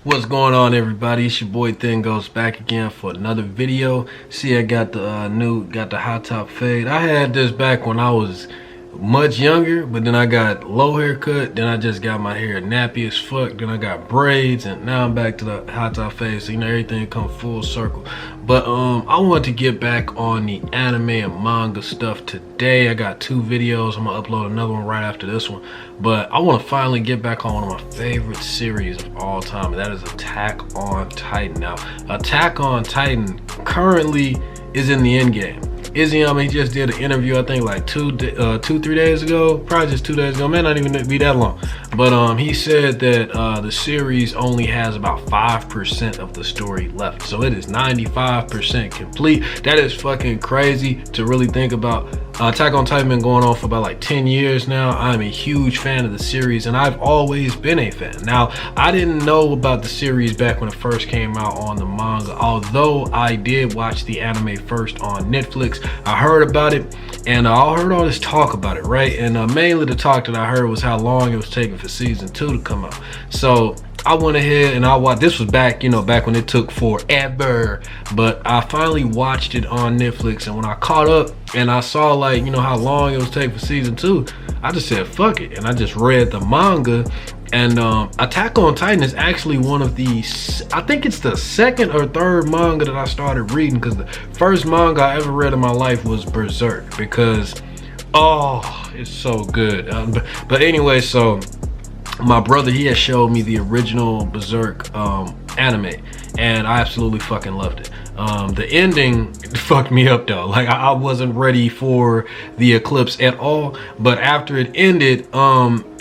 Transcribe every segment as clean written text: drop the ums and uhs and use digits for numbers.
What's going on, everybody? It's your boy Thin Goes back again for another video. See, I got the hot top fade. I had this back when I was much younger, but then I got low haircut, then I just got my hair nappy as fuck, then I got braids, and now I'm back to the hot top fade. So everything come full circle. But I want to get back on the anime and manga stuff today. I got two videos. I'm gonna upload another one right after this one, but I want to finally get back on one of my favorite series of all time, and that is Attack on Titan. Now, Attack on Titan currently is in the end game. Izzy, he just did an interview, I think like 3 days ago, probably just 2 days ago, may not even be that long. But he said that the series only has about 5% of the story left. So it is 95% complete. That is fucking crazy to really think about. Attack on Titan been going on for about like 10 years now. I'm a huge fan of the series, and I've always been a fan. Now, I didn't know about the series back when it first came out on the manga, although I did watch the anime first on Netflix. I heard about it, and I heard all this talk about it, right? And mainly the talk that I heard was how long it was taking for season 2 to come out. So I went ahead and I watched. This was back, back when it took forever. But I finally watched it on Netflix, and when I caught up and I saw like, how long it was taking for season 2, I just said fuck it, and I just read the manga. And Attack on Titan is actually one of the, I think it's the second or third manga that I started reading, because the first manga I ever read in my life was Berserk, because, oh, it's so good. But anyway, so my brother, he had showed me the original Berserk anime, and I absolutely fucking loved it. The ending fucked me up though. Like I wasn't ready for the eclipse at all, but after it ended,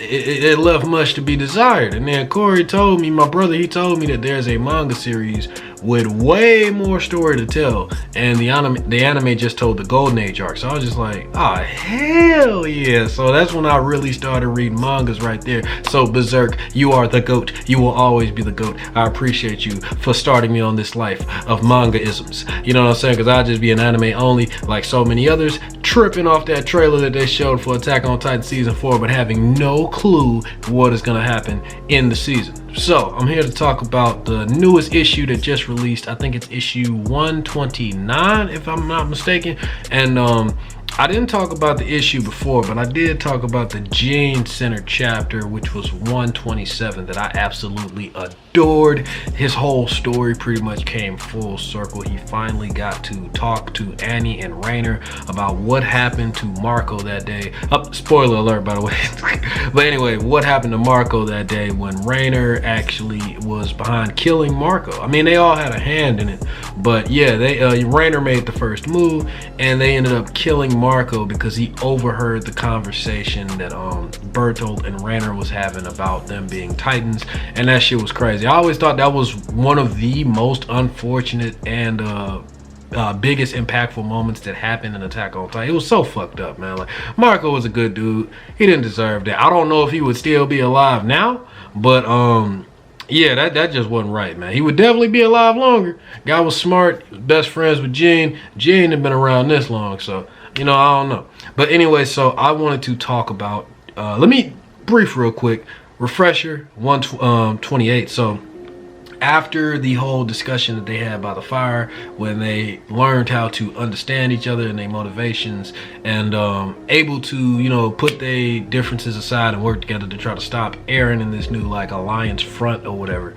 it left much to be desired. And then Corey told me, my brother, he told me that there's a manga series with way more story to tell, and the anime just told the Golden Age arc. So I was just like, oh hell yeah. So that's when I really started reading mangas right there. So Berserk, you are the GOAT. You will always be the GOAT. I appreciate you for starting me on this life of manga-isms. You know what I'm saying? Because I just be an anime only like so many others, tripping off that trailer that they showed for Attack on Titan season 4, but having no clue what is gonna happen in the season. So I'm here to talk about the newest issue that just released. I think it's issue 129 if I'm not mistaken. And I didn't talk about the issue before, but I did talk about the Gene Center chapter, which was 127, that I absolutely adored. His whole story pretty much came full circle. He finally got to talk to Annie and Rainer about what happened to Marco that day. Spoiler alert, by the way. But anyway, what happened to Marco that day when Rainer actually was behind killing Marco. I mean, they all had a hand in it, but yeah, Rainer made the first move, and they ended up killing Marco because he overheard the conversation that Bertolt and Rainer was having about them being Titans, and that shit was crazy. I always thought that was one of the most unfortunate and biggest impactful moments that happened in Attack on Titan. It was so fucked up, man. Like, Marco was a good dude. He didn't deserve that. I don't know if he would still be alive now, but yeah, that just wasn't right, man. He would definitely be alive longer. Guy was smart, best friends with Gene. Gene had been around this long, so I don't know. But anyway, so I wanted to talk about, let me brief real quick, refresher 128. So after the whole discussion that they had by the fire, when they learned how to understand each other and their motivations, and able to, put their differences aside and work together to try to stop Eren in this new like alliance front or whatever.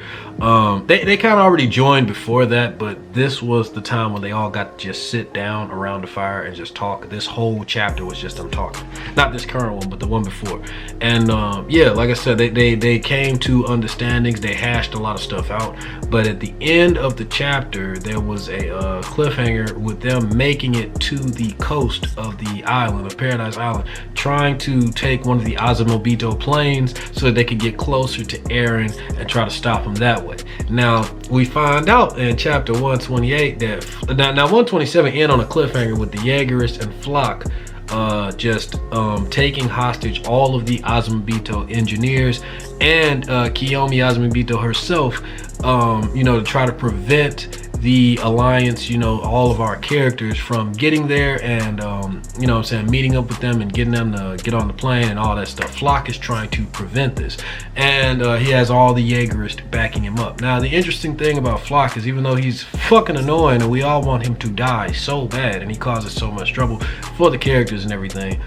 They kind of already joined before that, but this was the time when they all got to just sit down around the fire and just talk. This whole chapter was just them talking. Not this current one, but the one before. And yeah, like I said, they came to understandings. They hashed a lot of stuff out. But at the end of the chapter, there was a cliffhanger with them making it to the coast of the island, of Paradise Island, trying to take one of the Azumabito planes so that they could get closer to Eren and try to stop him that way. Now, we find out in chapter 128 that, now 127 end on a cliffhanger with the Jaegerists and Flock just taking hostage all of the Azumabito engineers and Kiyomi Azumabito herself, to try to prevent the Alliance, you know, all of our characters from getting there and, you know what I'm saying, meeting up with them and getting them to get on the plane and all that stuff. Flock is trying to prevent this. And he has all the Jaegerists backing him up. Now, the interesting thing about Flock is even though he's fucking annoying and we all want him to die so bad and he causes so much trouble for the characters and everything,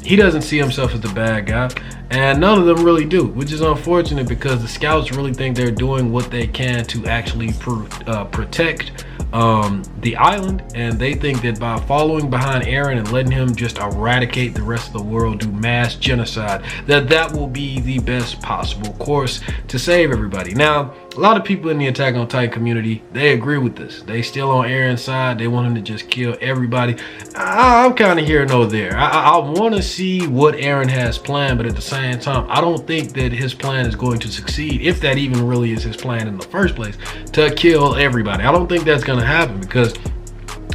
he doesn't see himself as the bad guy, and none of them really do, which is unfortunate because the scouts really think they're doing what they can to actually protect the island, and they think that by following behind Eren and letting him just eradicate the rest of the world, do mass genocide, that will be the best possible course to save everybody. Now, a lot of people in the Attack on Titan community, they agree with this. They still on Eren's side. They want him to just kill everybody. I'm kind of here no there. I want to see what Eren has planned, but at the same time, I don't think that his plan is going to succeed, if that even really is his plan in the first place, to kill everybody. I don't think that's going to happen because,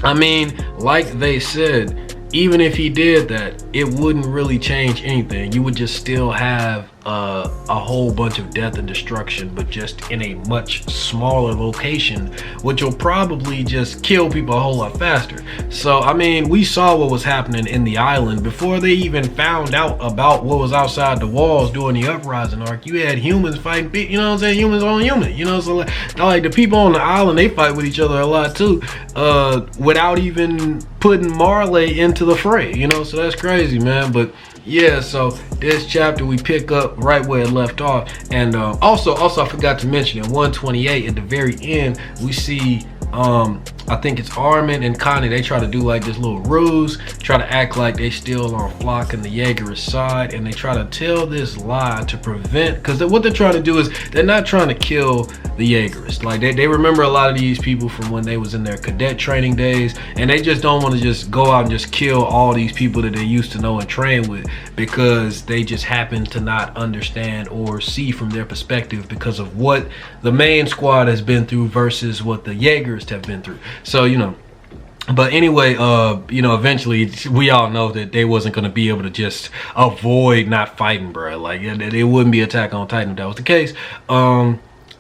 I mean, like they said, even if he did that, it wouldn't really change anything. You would just still have a whole bunch of death and destruction, but just in a much smaller location, which will probably just kill people a whole lot faster. So, I mean, we saw what was happening in the island before they even found out about what was outside the walls during the Uprising arc. You had humans fighting, you know what I'm saying, humans on human, you know, so like the people on the island, they fight with each other a lot too, without even putting Marley into the fray, you know, so that's crazy, man. But yeah, so this chapter we pick up right where it left off, and also I forgot to mention in 128 at the very end we see I think it's Armin and Connie. They try to do like this little ruse, try to act like they still on Flock and the Jaegerist side, and they try to tell this lie to prevent, because what they're trying to do is they're not trying to kill the Jaegerist. Like they remember a lot of these people from when they was in their cadet training days, and they just don't want to just go out and just kill all these people that they used to know and train with, because they just happen to not understand or see from their perspective because of what the main squad has been through versus what the Jaegerists have been through. So, you know, but anyway, you know, eventually we all know that they wasn't going to be able to just avoid not fighting, bro. Like it wouldn't be Attack on Titan if that was the case.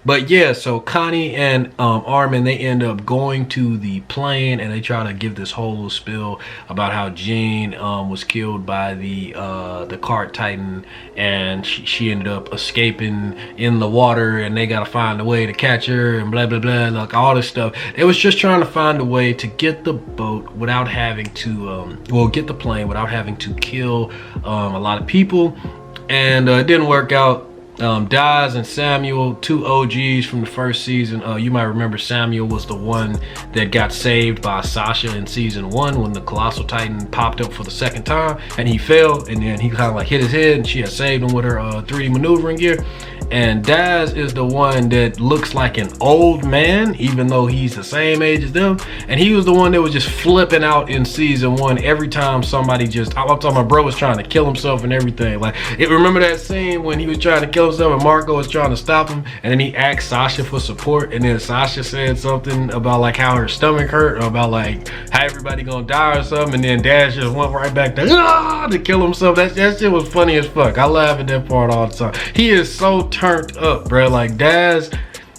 But yeah, so Connie and Armin, they end up going to the plane and they try to give this whole little spill about how Jean was killed by the cart Titan, and she ended up escaping in the water, and they got to find a way to catch her and blah blah blah, like all this stuff. It was just trying to find a way to get the boat without having to get the plane without having to kill a lot of people, and it didn't work out. Daz and Samuel, two OGs from the first season. You might remember Samuel was the one that got saved by Sasha in season 1 when the Colossal Titan popped up for the second time and he fell, and then he kind of like hit his head and she had saved him with her 3D maneuvering gear. And Daz is the one that looks like an old man, even though he's the same age as them. And he was the one that was just flipping out in season 1 every time somebody just, I'm talking my bro was trying to kill himself and everything. Like, remember that scene when he was trying to kill himself and Marco was trying to stop him, and then he asked Sasha for support, and then Sasha said something about like how her stomach hurt, or about like how everybody gonna die or something, and then Daz just went right back to kill himself. That shit was funny as fuck. I laugh at that part all the time. He is so turned up, bro. Like Daz,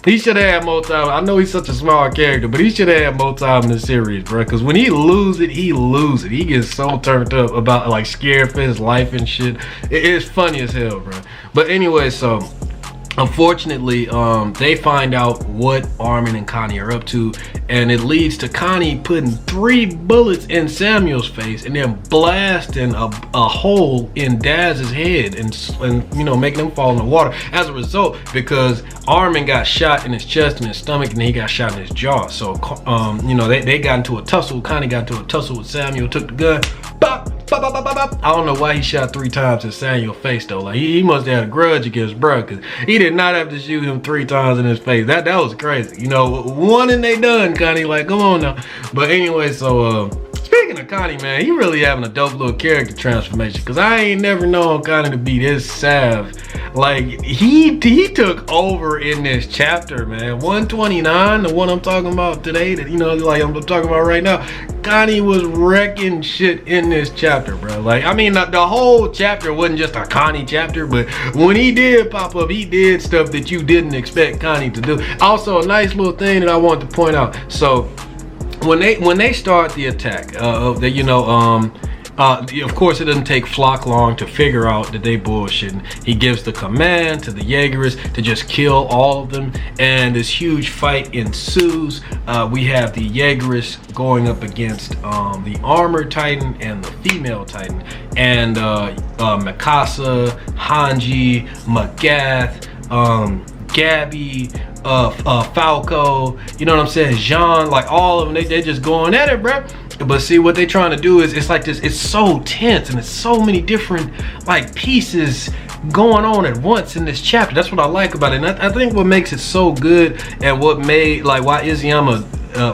he should have had more time. I know he's such a small character, but he should have had more time in the series, bro. Because when he lose it, he lose it. He gets so turned up about like scared for his life and shit. It's funny as hell, bro. But anyway, so unfortunately, they find out what Armin and Connie are up to, and it leads to Connie putting 3 bullets in Samuel's face and then blasting a hole in Daz's head and you know, making him fall in the water as a result, because Armin got shot in his chest and his stomach, and then he got shot in his jaw. So you know, they got into a tussle. Connie got into a tussle with Samuel, took the gun, bop, bop, bop, bop, bop. I don't know why he shot 3 times in Samuel's face though. Like he must have had a grudge against bruh, because he did not have to shoot him 3 times in his face. That was crazy. You know, one and they done, Connie. Like, come on now. But anyway, so speaking of Connie, man, he really having a dope little character transformation, because I ain't never known Connie to be this salve Like he took over in this chapter, man. 129, the one I'm talking about today, that, you know, like I'm talking about right now. Connie was wrecking shit in this chapter, bro. Like, I mean, the whole chapter wasn't just a Connie chapter, but when he did pop up, he did stuff that you didn't expect Connie to do. Also, a nice little thing that I wanted to point out. So when they start the attack, of course, it doesn't take Flock long to figure out that they bullshitting. He gives the command to the Jaegers to just kill all of them, and this huge fight ensues. We have the Jaegers going up against the Armored Titan and the Female Titan, and Mikasa, Hanji, Magath, Gabby, Falco, you know what I'm saying, Jean, like all of them, they just going at it, bro. But see, what they trying to do is, it's like this, it's so tense, and it's so many different like pieces going on at once in this chapter. That's what I like about it, and I think what makes it so good, and what made, like, why Izayama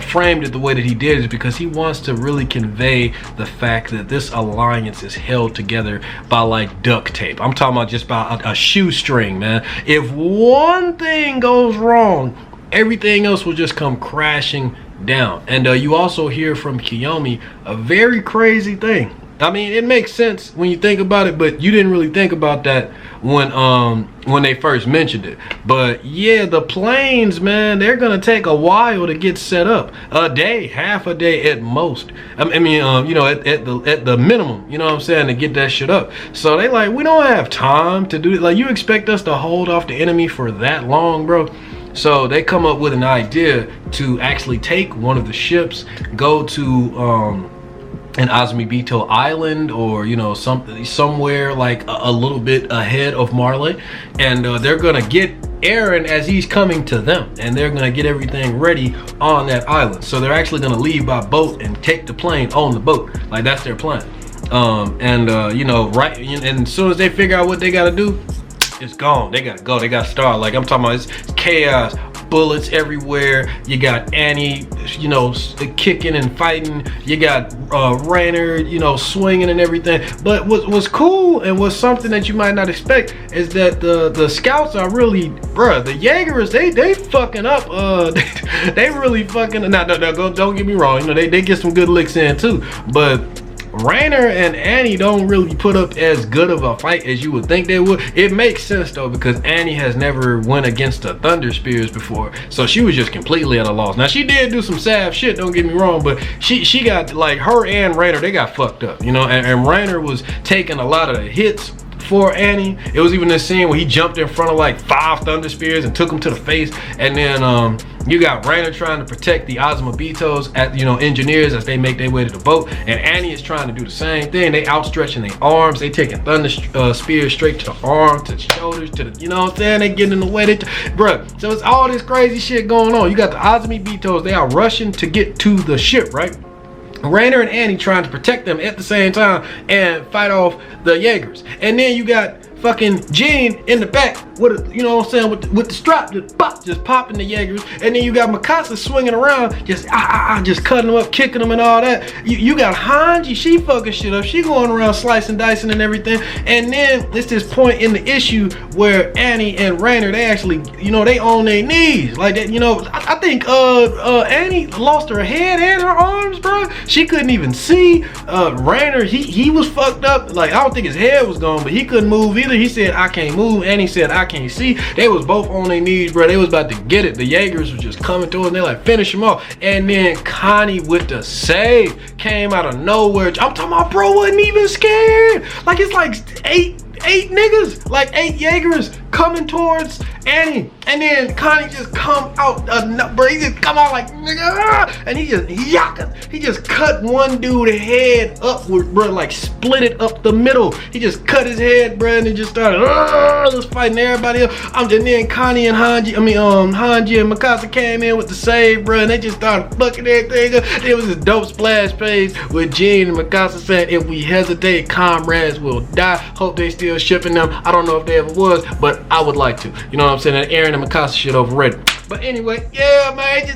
framed it the way that he did, is because he wants to really convey the fact that this alliance is held together by like duct tape. I'm talking about just by a shoestring, man. If one thing goes wrong, everything else will just come crashing down. And you also hear from Kiyomi a very crazy thing. I mean, it makes sense when you think about it, but you didn't really think about that when they first mentioned it. But yeah, the planes, man, they're gonna take a while to get set up. A day, half a day at most. I mean, you know, at the minimum, you know what I'm saying, to get that shit up. So they like, we don't have time to do it. Like, you expect us to hold off the enemy for that long, bro? So they come up with an idea to actually take one of the ships, go to an Azumabito Island, or, you know, somewhere like a little bit ahead of Marley, and they're gonna get Eren as he's coming to them, and they're gonna get everything ready on that island. So they're actually gonna leave by boat and take the plane on the boat. Like, that's their plan. You know, right, and as soon as they figure out what they gotta do, it's gone. They gotta go. They gotta start. Like, I'm talking about, it's chaos, bullets everywhere. You got Annie, you know, kicking and fighting. You got Rainer, you know, swinging and everything. But what's cool, and what's something that you might not expect, is that the scouts are really, bruh, the Jaegers, they fucking up. They really fucking. Now, don't get me wrong. You know, they get some good licks in too, but Rainer and Annie don't really put up as good of a fight as you would think they would. It makes sense though, because Annie has never went against the Thunder Spears before, so she was just completely at a loss. Now, she did do some salve shit, don't get me wrong, but she got, like, her and Rainer, they got fucked up, you know, and Rainer was taking a lot of the hits for Annie. It was even this scene where he jumped in front of like 5 Thunder Spears and took him to the face, and then you got Rainer trying to protect the Azumabitos, at, you know, engineers, as they make their way to the boat, and Annie is trying to do the same thing. They outstretching their arms, they taking Thunder Spears straight to the arm, to the shoulders, to the, you know what I'm saying, they getting in the way, bruh. So it's all this crazy shit going on. You got the Azumabitos, they are rushing to get to the ship, right? Rainer and Annie trying to protect them at the same time and fight off the Jaegers. And then you got fucking Jean in the back with a, you know what I'm saying, with the strap just popping the Jaegers. And then you got Mikasa swinging around, just cutting them up, kicking them and all that. You got Hanji, she fucking shit up, she going around slicing, dicing and everything. And then it's this point in the issue where Annie and Rainer, they actually, you know, they on their knees like that. You know, I think Annie lost her head and her arms, bro. She couldn't even see. Rainer, he was fucked up. Like, I don't think his head was gone, but he couldn't move either. He said, I can't move, and he said, I can't see. They was both on their knees, bro. They was about to get it. The Jaegers was just coming through, and they like, finish him off. And then Connie with the save came out of nowhere. I'm talking about, bro wasn't even scared. Like, it's like eight niggas, like 8 Jaegers coming towards Annie, and then Connie just come out, bro, he just come out like, nigga, and he just cut one dude head upward, bro, like split it up the middle. He just cut his head, bro, and he just started just fighting everybody else. And then Connie and Hanji and Mikasa came in with the save, bro, and they just started fucking everything up. It was a dope splash page with Jean and Mikasa saying, if we hesitate, comrades will die. Hope they still shipping them. I don't know if they ever was, but I would like to. You know what I'm saying? That Eren and Mikasa shit overrated. But anyway, yeah, man,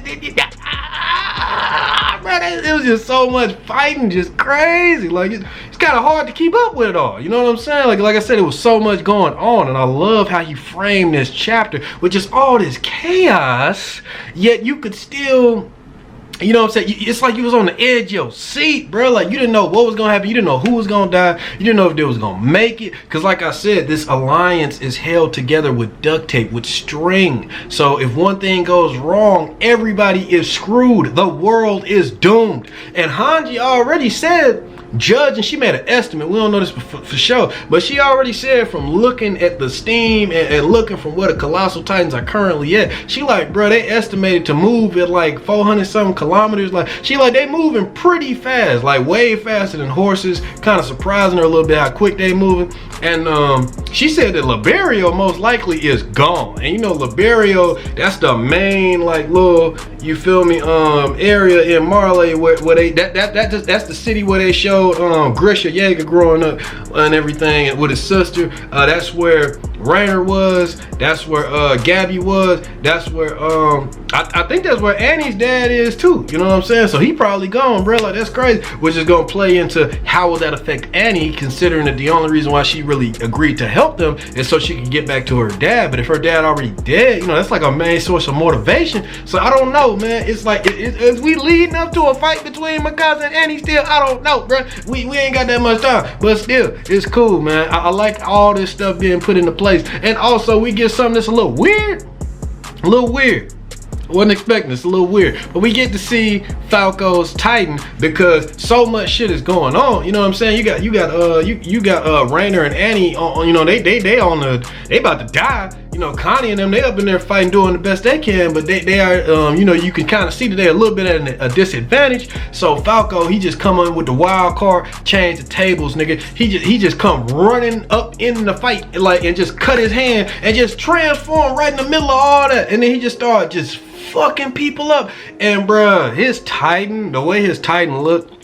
bro, it was just so much fighting, just crazy. Like it's kind of hard to keep up with it all. You know what I'm saying? Like I said, it was so much going on, and I love how he framed this chapter with just all this chaos. Yet you could still, you know what I'm saying? It's like you was on the edge of your seat, bro. Like you didn't know what was gonna happen. You didn't know who was gonna die. You didn't know if they was gonna make it. Cause like I said, this alliance is held together with duct tape, with string. So if one thing goes wrong, everybody is screwed. The world is doomed. And Hanji already said, Judge, and she made an estimate, we don't know this for sure, but she already said from looking at the steam and looking from where the Colossal Titans are currently at, she like, bro, they estimated to move at like 400 something kilometers. Like she like, they moving pretty fast, like way faster than horses. Kind of surprising her a little bit how quick they moving. And she said that Liberio most likely is gone. And you know, Liberio, that's the main like little, you feel me, area in Marley where they that's the city where they showed Grisha Yeager growing up and everything, and with his sister. That's where Rainer was. That's where Gabby was. That's where I think that's where Annie's dad is too. You know what I'm saying? So he probably gone, bro. Like that's crazy. Which is gonna play into how will that affect Annie, considering that the only reason why she really agreed to help them is so she could get back to her dad. But if her dad already dead, you know, that's like a main source of motivation. So I don't know, man. It's like is we leading up to a fight between Mikasa and Annie still? I don't know, bro. We ain't got that much time, but still, it's cool, man. I like all this stuff being put into place. And also, we get something that's a little weird. A little weird. Wasn't expecting this, a little weird. But we get to see Falco's Titan because so much shit is going on. You know what I'm saying? You got Rainer and Annie on, you know, they on the, they about to die. You know, Connie and them, they up in there fighting, doing the best they can, but they are, you know, you can kind of see that they're a little bit at a disadvantage. So Falco, he just come in with the wild card, change the tables, nigga. He just come running up in the fight, like, and just cut his hand and just transform right in the middle of all that. And then he just started just fucking people up. And bruh, his Titan, the way his Titan looked,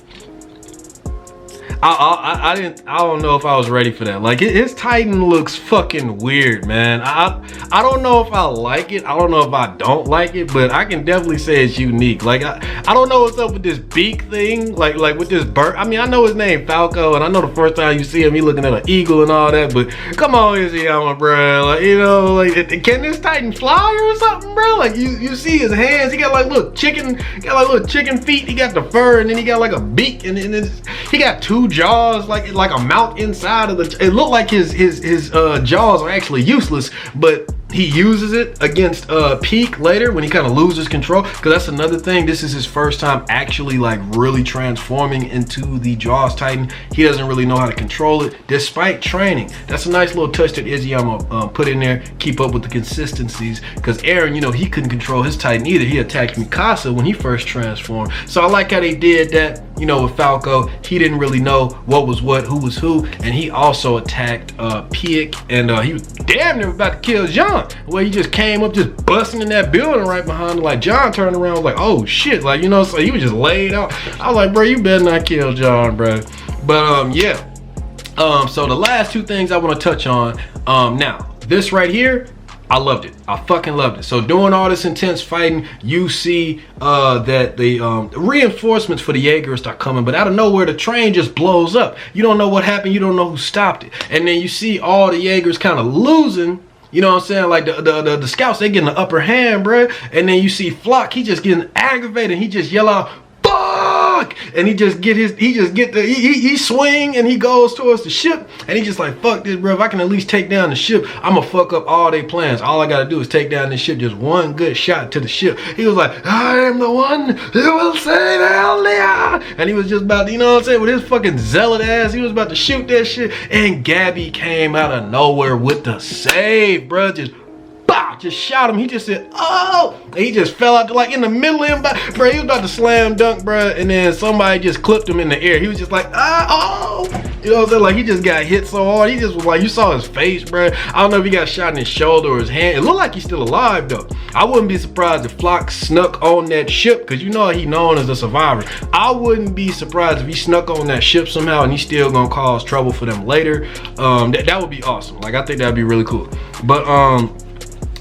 I don't know if I was ready for that. Like his Titan looks fucking weird, man. I don't know if I like it. I don't know if I don't like it, but I can definitely say it's unique. Like I don't know what's up with this beak thing, like with this bird. I mean, I know his name Falco, and I know the first time you see him, he looking at an eagle and all that. But come on, Izayama, bro. Like, you know, like can this Titan fly or something, bro? Like you see his hands. He got like little chicken, feet. He got the fur, and then he got like a beak, and then he got two jaws, like a mouth inside of the, it looked like his jaws are actually useless, but he uses it against Peak later when he kind of loses control, because that's another thing. This is his first time actually like really transforming into the Jaws Titan. He doesn't really know how to control it despite training. That's a nice little touch that Izayama put in there. Keep up with the consistencies, because Eren, you know, he couldn't control his Titan either. He attacked Mikasa when he first transformed. So I like how they did that, you know, with Falco. He didn't really know what was what, who was who, and he also attacked Peak, and he was damn near about to kill John. Where he just came up, just busting in that building right behind him. Like John turned around, was like, oh shit, like, you know, so he was just laid out. I was like, bro, you better not kill John, bro. But yeah. So the last two things I want to touch on. Now, this right here, I loved it. I fucking loved it. So doing all this intense fighting, you see that the reinforcements for the Jaegers start coming, but out of nowhere the train just blows up. You don't know what happened. You don't know who stopped it. And then you see all the Jaegers kind of losing. You know what I'm saying? Like the scouts, they getting the upper hand, bro. And then you see Flock, he just getting aggravated. He just yell out, fuck! And he swing and he goes towards the ship, and he just like, fuck this, bro. If I can at least take down the ship, I'ma fuck up all their plans. All I gotta do is take down this ship, just one good shot to the ship. He was like, I am the one who will save Eldia. And he was just about to, you know what I'm saying, with his fucking zealot ass, he was about to shoot that shit. And Gabby came out of nowhere with the save, bro. Just shot him. He just said, oh, and he just fell out like in the middle of him, bro. He was about to slam dunk, bro, and then somebody just clipped him in the air. He was just like, oh, you know what I'm saying? Like he just got hit so hard. He just was like, you saw his face, bro. I don't know if he got shot in his shoulder or his hand. It looked like he's still alive though. I wouldn't be surprised if Flock snuck on that ship, because you know he's known as a survivor. I wouldn't be surprised if he snuck on that ship somehow and he's still gonna cause trouble for them later. That would be awesome. Like I think that'd be really cool. But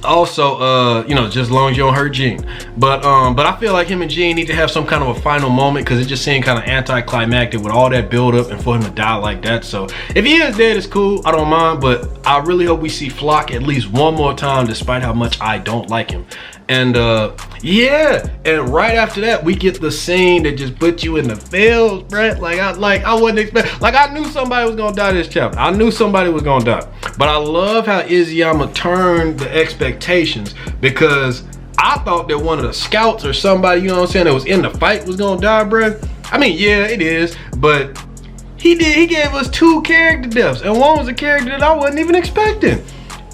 Also, you know, just as long as you don't hurt Gene. But I feel like him and Gene need to have some kind of a final moment, because it just seemed kind of anticlimactic with all that build up and for him to die like that. So if he is dead, it's cool, I don't mind, but I really hope we see Flock at least one more time, despite how much I don't like him. And yeah, and right after that we get the scene that just put you in the feels, bruh. I wasn't expecting, like, I knew somebody was gonna die this chapter. I knew somebody was gonna die. But I love how Izayama turned the expectations, because I thought that one of the scouts or somebody, you know what I'm saying, that was in the fight was gonna die, bruh. I mean, yeah, it is, but he gave us 2 character deaths, and one was a character that I wasn't even expecting.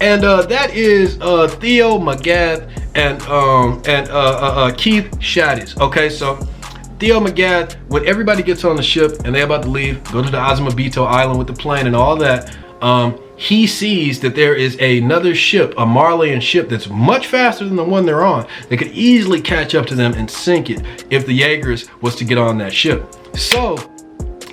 And that is Theo Magath and Keith Shadis. Okay, so Theo Magath, when everybody gets on the ship and they're about to leave, go to the Azumabito Island with the plane and all that, he sees that there is another ship, a Marleyan ship, that's much faster than the one they're on. They could easily catch up to them and sink it if the Jaegers was to get on that ship. So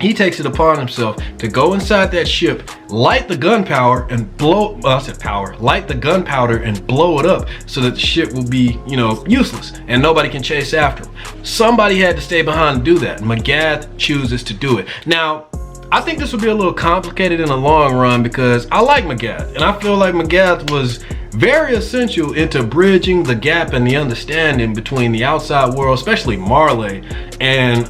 he takes it upon himself to go inside that ship, light the gunpowder and blow, light the gunpowder and blow it up, so that the ship will be, you know, useless and nobody can chase after him. Somebody had to stay behind to do that. Magath chooses to do it. Now, I think this will be a little complicated in the long run, because I like Magath, and I feel like Magath was very essential into bridging the gap and the understanding between the outside world, especially Marley, and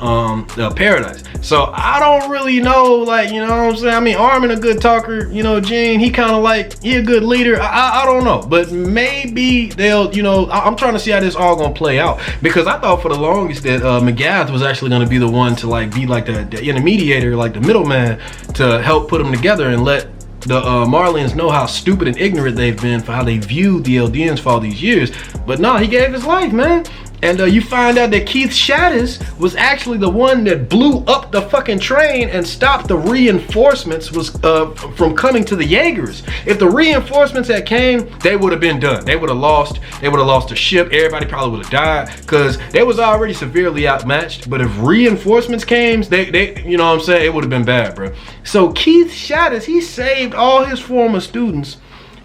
Paradise. So I don't really know, like, you know what I'm saying? I mean, Armin a good talker, you know, Gene, he kind of like, he a good leader. I don't know, but maybe they'll, you know, I'm trying to see how this all gonna play out, because I thought for the longest that Magath was actually gonna be the one to like be like the intermediator, like the middleman, to help put them together and let the Marleyans know how stupid and ignorant they've been for how they viewed the Eldians for all these years. But no, he gave his life, man. And you find out that Keith Shadis was actually the one that blew up the fucking train and stopped the reinforcements from coming to the Jaegers. If the reinforcements had came, they would have been done. They would have lost the ship. Everybody probably would have died, because they was already severely outmatched. But if reinforcements came, they you know what I'm saying, it would have been bad, bro. So Keith Shadis, he saved all his former students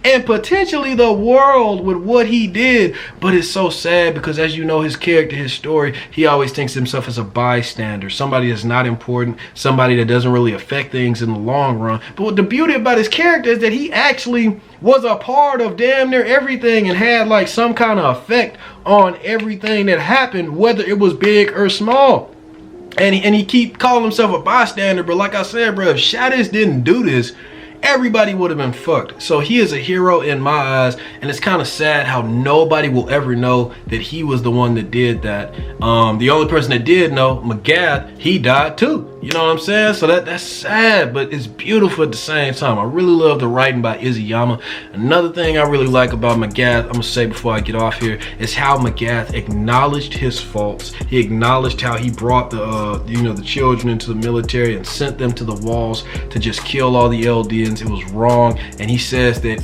and potentially the world with what he did. But it's so sad, because as you know, his character, his story, he always thinks of himself as a bystander, somebody that's not important, somebody that doesn't really affect things in the long run. But what the beauty about his character is that he actually was a part of damn near everything and had like some kind of effect on everything that happened, whether it was big or small. And he keep calling himself a bystander, but like I said, bro, if Shadis didn't do this, everybody would have been fucked. So he is a hero in my eyes, and it's kind of sad how nobody will ever know that he was the one that did that. The only person that did know, Magath, he died too. You know what I'm saying? So that's sad, but it's beautiful at the same time. I really love the writing by Izayama. Another thing I really like about Magath, I'm gonna say before I get off here, is how Magath acknowledged his faults. He acknowledged how he brought the the children into the military and sent them to the walls to just kill all the Eldians. It was wrong, and he says that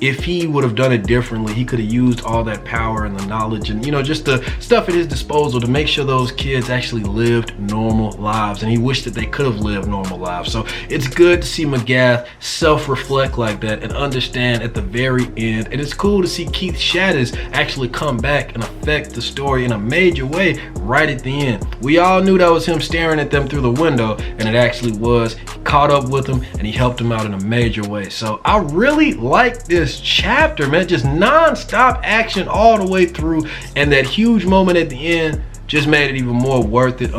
if he would have done it differently, he could have used all that power and the knowledge and, just the stuff at his disposal to make sure those kids actually lived normal lives. And he wished that they could have lived normal lives. So it's good to see Magath self-reflect like that and understand at the very end. And it's cool to see Keith Shadis actually come back and affect the story in a major way right at the end. We all knew that was him staring at them through the window, and it actually was. He caught up with them and he helped them out in a major way. So I really like this chapter, man. Just non-stop action all the way through, and that huge moment at the end just made it even more worth it.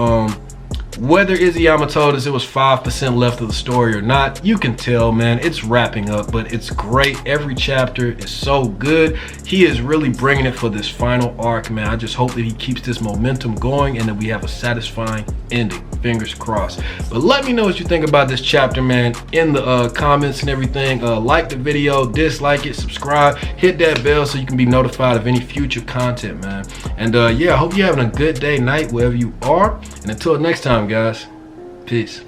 Whether Izayama told us it was 5% left of the story or not, you can tell, man. It's wrapping up, but it's great. Every chapter is so good. He is really bringing it for this final arc, man. I just hope that he keeps this momentum going and that we have a satisfying ending. Fingers crossed. But let me know what you think about this chapter, man, in the comments and everything. Like the video, dislike it, subscribe, hit that bell so you can be notified of any future content, man. And yeah, I hope you're having a good day, night, wherever you are. And until next time, guys, peace.